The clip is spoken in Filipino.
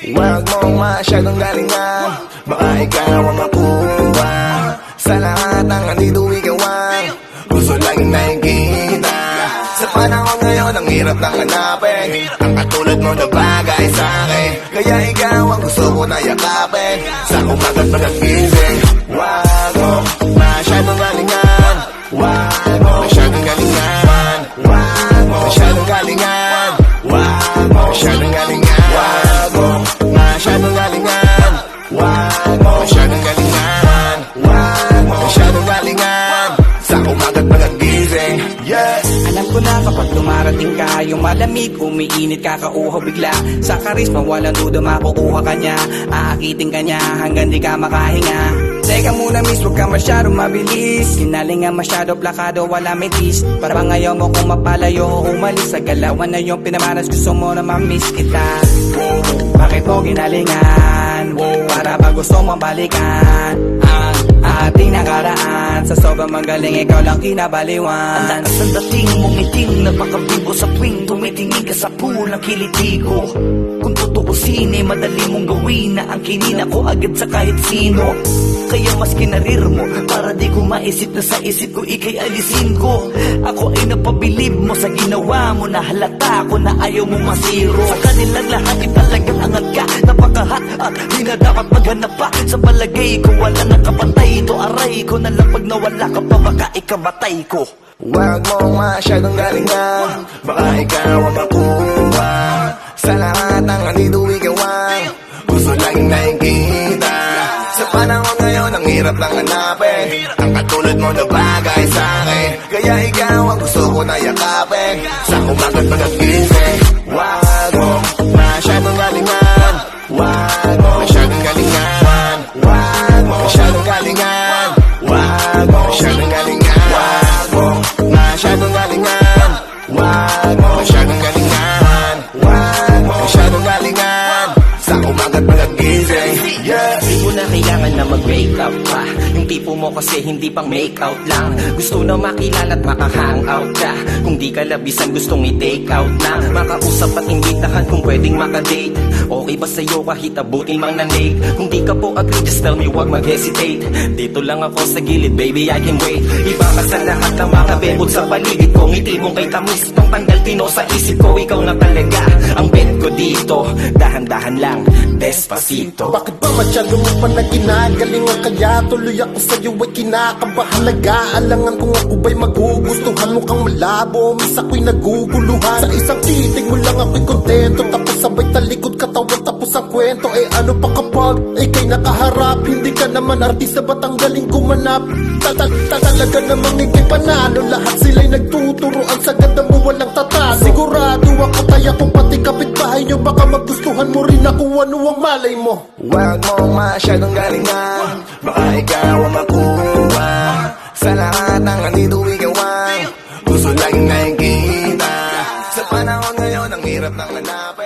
Huwag mong masyadong galingan, baka ikaw ang makuha sa lahat ng andito ikawan. Gusto laging nakikita sa panahon ngayon, ang hirap nang hanapin ang katulad mo na bagay sa akin. Kaya ikaw ang gusto ko na yakapin sa umaga't pagkagising. Huwag mong masyadong galingan, huwag mong masyadong galingan, huwag mong masyadong galingan, huwag mong masyadong galingan, huwag mong masyadong galingan, huwag mong masyadong galingan, huwag mong masyadong galingan sa umaga't pagkagising. Yes! Alam ko na kapag dumarating ka, yung malamig, umiinit, kakauhaw bigla. Sa karisma, walang duda makukuha ka niya. Aakitin ka niya hanggang di ka makahinga. Teka muna miss, huwag ka masyadong mabilis. Sinalingan masyado, plakado, wala metis. Para bang ayaw mo kung mapalayo o umalis. Sa galawan na yung pinamaras, gusto mo na mamiss kita. Bakit mo ginalingan? Para ba gusto mong balikan? Ating nakaraan, sa sobrang magaling, ikaw lang kinabaliwan. Ang lakas ng dating mong iting, napakabigo sa tuwing tumitingin ka sa pulang kiliti ko. Kung tutuusin ay madali mong gawin na ang kinina ko agad sa kahit sino. Kaya mas kinarir mo para di ko maisip na sa isip ko ikay alisin ko. Ako ay napabilib mo sa ginawa mo, na halata ko na ayaw mo masiro. Sa kanilang lahat ay talagang angat ka, napakahat at di na dapat maghanap pa. Sa palagay ko wala nang kapatay, ito aray ko na lang pag nawala ka pa, baka ikamatay ko. Huwag mong masyadong galingan, baka ikaw ang makuha sa lahat ng andito ikawan. Gusto laging nakikita sa panahon ngayon, ang hirap lang hanapin ang katulad mo na bagay sa akin. Kaya ikaw ang gusto ko na yakapin sa umaga't pagkagising. Huwag mong masyadong galingan, huwag mong masyadong galingan, huwag mong masyadong galingan, huwag mong masyadong galingan, huwag mong masyadong galingan, huwag mong masyadong galingan, huwag mong masyadong galingan sa umaga't pagkagising. Yeah! Di mo na kailangan na mag-wake up pa. Yung tipo mo kasi hindi pang make out lang. Gusto na makilala at maka-hangout ka. Kung di ka labisan gustong i-take out na. Makausap at imbitahan kung pwedeng makadate. Okay ba sa'yo kahit abutin mang nanig? Kung di ka po agree, just tell me, wag mag-hesitate. Dito lang ako sa gilid, baby, I can wait. Iba ka sa lahat ng mga bebod sa paligid ko. Ngiti mo kay tamis, pang tanggal tino sa isip ko. Ikaw na talaga ang bet ko dito. Dahan-dahan lang, despacito. Bakit ba masyado mo pa na ginagalingan? Kaya tuloy ako sa'yo ay kinakabahan. Nag-aalangan kung ako ba'y magugustuhan mo kang malabo. Miss ako'y naguguluhan. Sa isang titig mo lang ako'y kontento. Tapos sabay talikod katawan tapos ang kwento. Eh ano pa kapag ikay nakaharap? Hindi ka naman artista, ba't ang galing gumanap? Talaga namang ikay panalo. Lahat sila'y nagtuturoan sa ganda mo, walang tatalo. Sigurado ako tayo kung pati kapitbahay nyo, baka magustuhan mo rin ako, ano ang malay mo. Huwag mong masyadong galingan, baka ikaw ang makuha sa lahat ng andito ikawan. Gusto laging nakikita sa panahon ngayon, ang hirap ng hanap